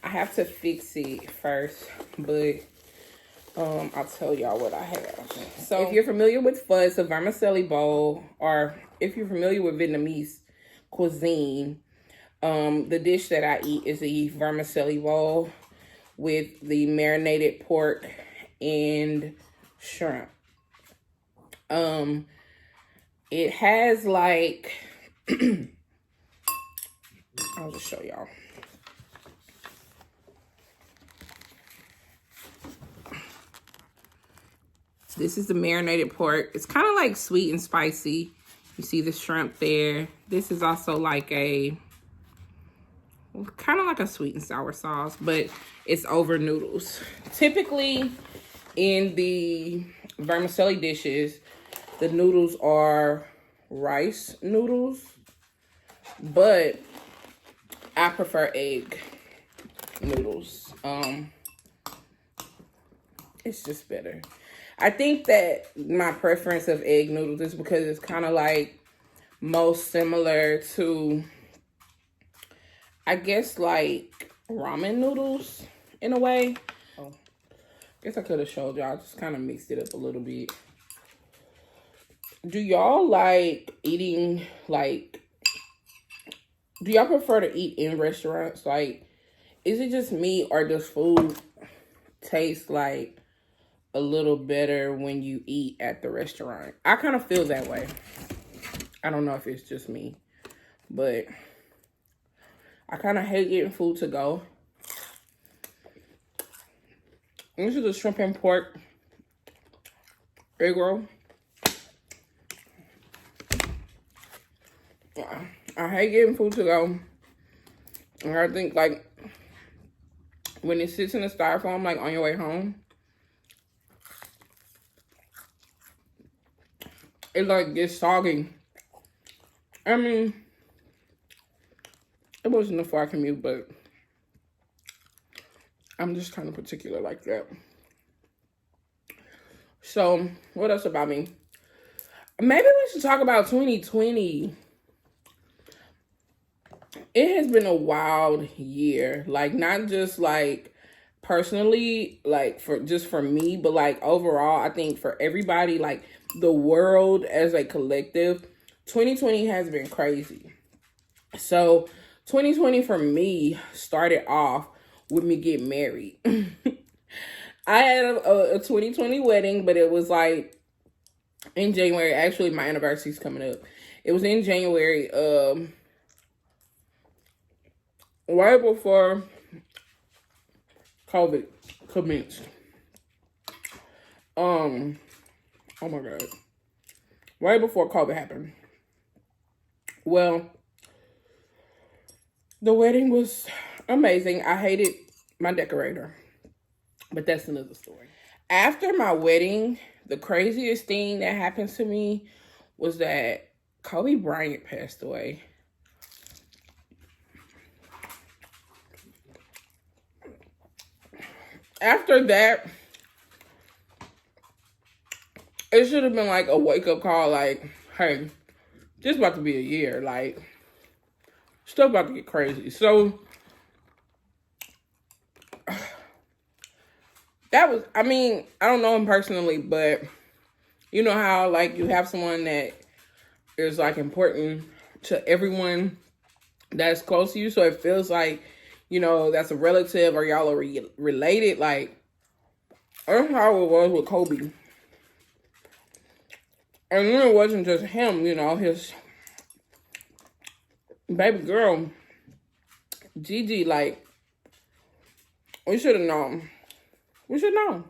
I have to fix it first, but I'll tell y'all what I have. So if you're familiar with pho, it's a vermicelli bowl, or if you're familiar with Vietnamese cuisine, the dish that I eat is the vermicelli bowl with the marinated pork and shrimp. It has like, I'll just show y'all. This is the marinated pork. It's kind of like sweet and spicy. You see the shrimp there. This is also like a, kind of like a sweet and sour sauce, but it's over noodles. Typically in the vermicelli dishes, the noodles are rice noodles, but I prefer egg noodles. It's just better. I think that my preference of egg noodles is because it's kind of like most similar to, I guess, like ramen noodles in a way. Oh, I guess I could have showed y'all. Just kind of mixed it up a little bit. Do y'all like eating, like, do y'all prefer to eat in restaurants? Like, is it just me, or does food taste like a little better when you eat at the restaurant? I kind of feel that way. I don't know if it's just me, but I kind of hate getting food to go. This is a shrimp and pork egg roll. I hate getting food to go. And I think, like, when it sits in the styrofoam, like, on your way home, it, like, gets soggy. I mean, it wasn't a far commute, but I'm just kind of particular like that. So, what else about me? Maybe we should talk about 2020. It has been a wild year. Like, not just, like, personally, like, for me, but, like, overall, I think for everybody, like, the world as a collective, 2020 has been crazy. So 2020 for me started off with me getting married. I had a 2020 wedding, but it was like in January. Actually, my anniversary's coming up. It was in January, right before COVID commenced. Oh my God. Right before COVID happened. Well, the wedding was amazing. I hated my decorator, but that's another story. After my wedding, the craziest thing that happened to me was that Kobe Bryant passed away. After that, it should have been like a wake-up call, like, hey, this is about to be a year. Like, stuff about to get crazy. So, that was, I mean, I don't know him personally, but you know how, like, you have someone that is, like, important to everyone that's close to you. So it feels like, you know, that's a relative or y'all are related. Like, that's how it was with Kobe. And then it wasn't just him, you know, his baby girl, Gigi, like, we should have known. We should know.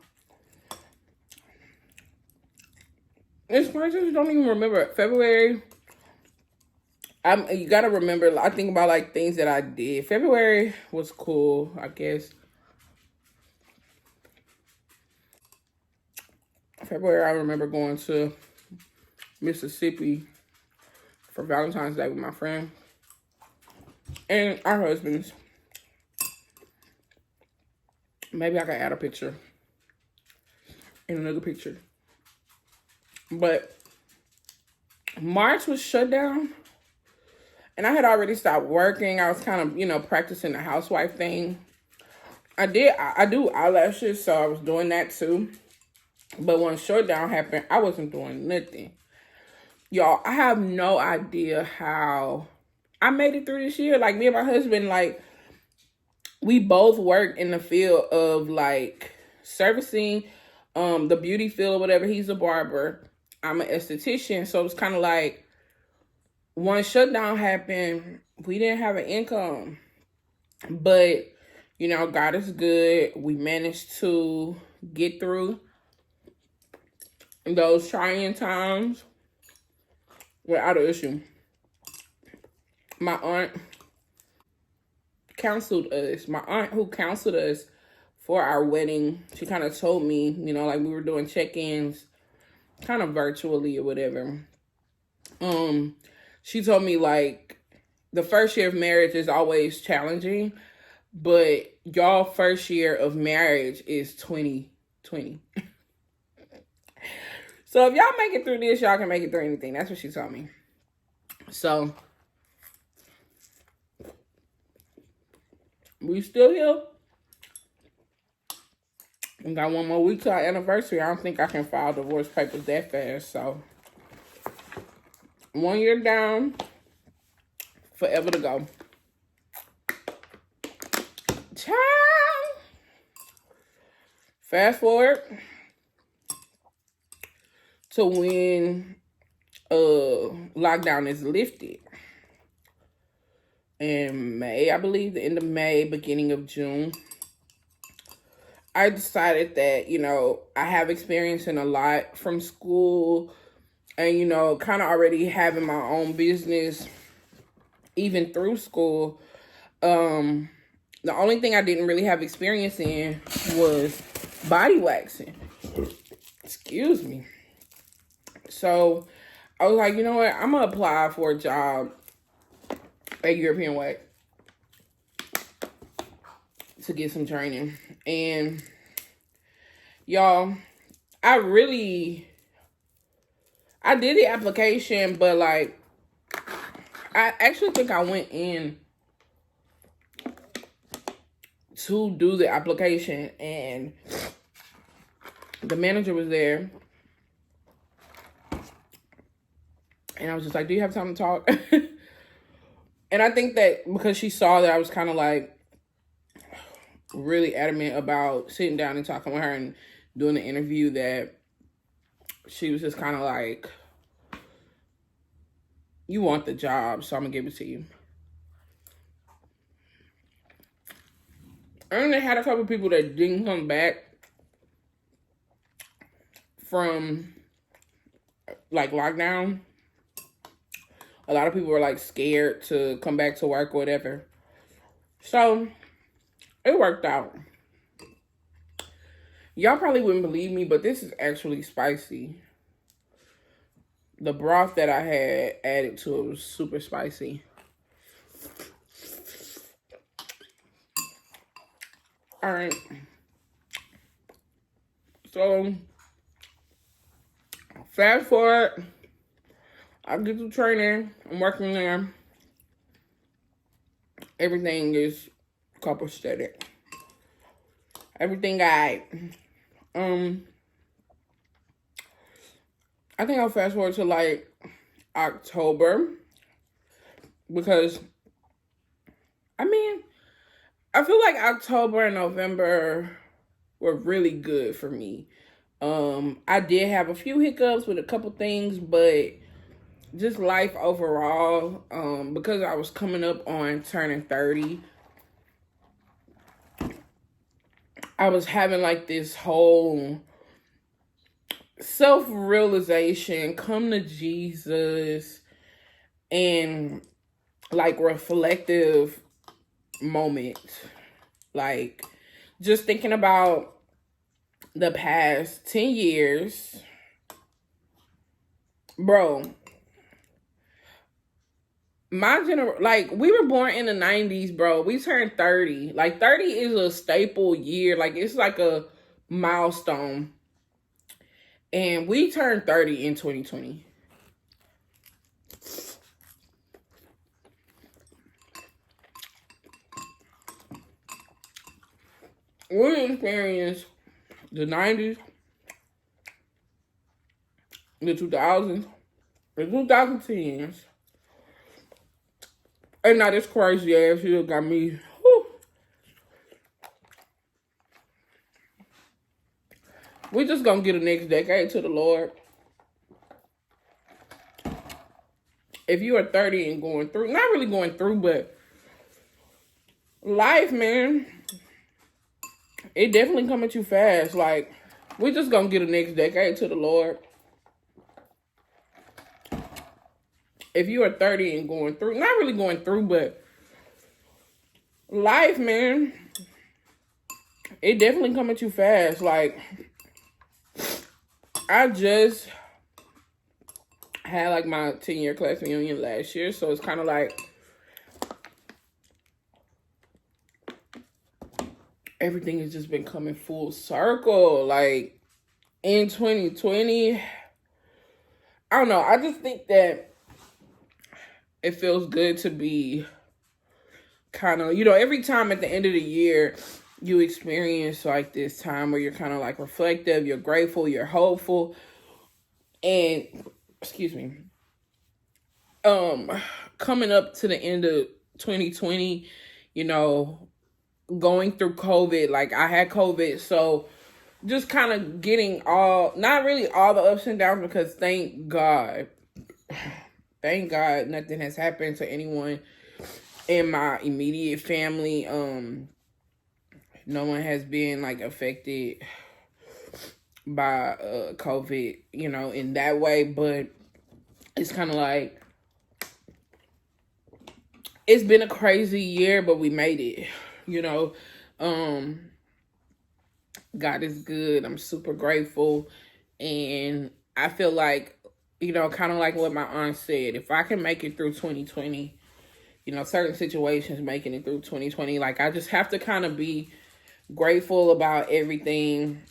It's crazy, you don't even remember it. February, you gotta remember, I think about, like, things that I did. February was cool, I guess. February, I remember going to Mississippi for Valentine's Day with my friend and our husbands. Maybe I can add a picture and another picture. But March was shut down, and I had already stopped working. I was kind of, you know, practicing the housewife thing. I do eyelashes, so I was doing that too. But when shutdown happened, I wasn't doing nothing. Y'all, I have no idea how I made it through this year. Like, me and my husband, like, we both work in the field of, like, servicing, the beauty field or whatever. He's a barber. I'm an esthetician. So it's kind of like, when shutdown happened, we didn't have an income. But, you know, God is good. We managed to get through those trying times without an issue. My aunt counseled us. My aunt who counseled us for our wedding, she kind of told me, you know, like we were doing check-ins kind of virtually or whatever. She told me, like, the first year of marriage is always challenging, but y'all first year of marriage is 2020. So if y'all make it through this, y'all can make it through anything. That's what she told me. So we still here. We got one more week to our anniversary. I don't think I can file divorce papers that fast. So 1 year down, forever to go. Child. Fast forward to when lockdown is lifted. In May, I believe, the end of May, beginning of June, I decided that, you know, I have experience in a lot from school and, you know, kind of already having my own business even through school. The only thing I didn't really have experience in was body waxing. Excuse me. So I was like, you know what? I'm going to apply for a job at European Wax to get some training. And y'all, I did the application, but like, I actually think I went in to do the application and the manager was there. And I was just like, do you have time to talk? And I think that because she saw that I was kind of like really adamant about sitting down and talking with her and doing the interview, that she was just kind of like, you want the job, so I'm going to give it to you. And they had a couple people that didn't come back from, like, lockdown. A lot of people were, like, scared to come back to work or whatever. So, it worked out. Y'all probably wouldn't believe me, but this is actually spicy. The broth that I had added to it was super spicy. All right. So, fast forward. I get to training. I'm working there. Everything is copacetic. Everything I think I'll fast forward to like October, because I mean, I feel like October and November were really good for me. I did have a few hiccups with a couple things, but just life overall, because I was coming up on turning 30, I was having like this whole self-realization, come to Jesus, and like reflective moment. Like just thinking about the past 10 years, bro. Like, we were born in the 90s, bro. We turned 30. Like, 30 is a staple year. Like, it's like a milestone. And we turned 30 in 2020. we experienced the 90s, the 2000s, the 2010s. And now this crazy ass here got me. Whew. We just gonna get the next decade to the Lord. If you are 30 and going through, not really going through, but life, man, it definitely come at you fast. Like, we just gonna get the next decade to the Lord. If you are 30 and going through, not really going through, but life, man, it definitely come at you fast. Like, I just had like my 10-year class reunion last year, so it's kind of like everything has just been coming full circle. Like, in 2020, I don't know, I just think that it feels good to be kind of, you know, every time at the end of the year, you experience like this time where you're kind of like reflective, you're grateful, you're hopeful. And, excuse me, coming up to the end of 2020, you know, going through COVID, like I had COVID, so just kind of getting not really all the ups and downs, because thank God nothing has happened to anyone in my immediate family. No one has been like affected by COVID, you know, in that way. But it's kind of like, it's been a crazy year, but we made it, you know. God is good. I'm super grateful. And I feel like, you know, kind of like what my aunt said, if I can make it through 2020, you know, certain situations, making it through 2020, like I just have to kind of be grateful about everything.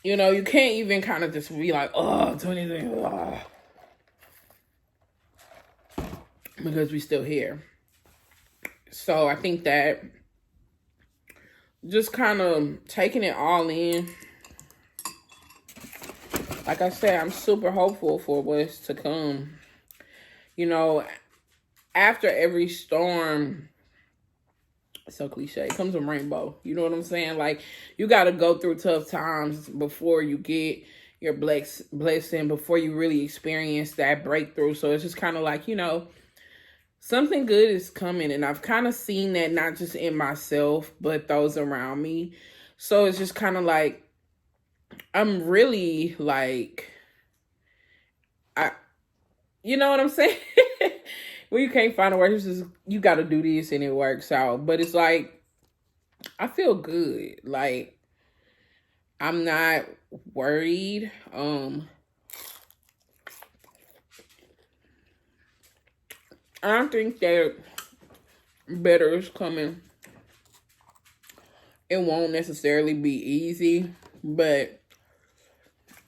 You know, you can't even kind of just be like, oh, 2020, because we still here. So I think that just kind of taking it all in. Like I said, I'm super hopeful for what's to come. You know, after every storm, so cliche, comes a rainbow. You know what I'm saying? Like, you got to go through tough times before you get your blessing, before you really experience that breakthrough. So it's just kind of like, you know, something good is coming. And I've kind of seen that not just in myself, but those around me. So it's just kind of like, I'm really like, you know what I'm saying? Well, you can't find a word. It's just, you got to do this and it works out. But it's like, I feel good. Like, I'm not worried. I think that better is coming. It won't necessarily be easy, but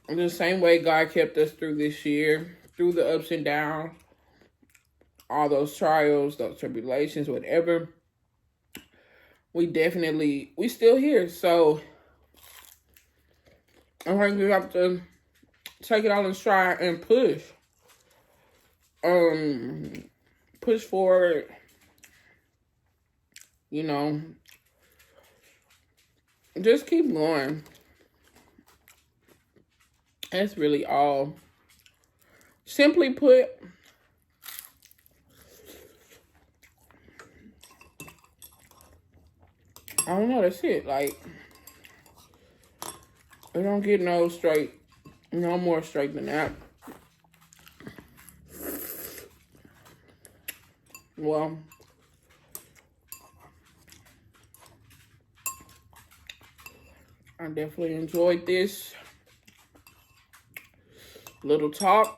the same way God kept us through this year, through the ups and downs, all those trials, those tribulations, whatever, we still here. So I think we have to take it all in stride and push. Push forward, you know, just keep going. That's really all. Simply put, I don't know, that's it. Like, it don't get no more straight than that. Well, I definitely enjoyed this little talk.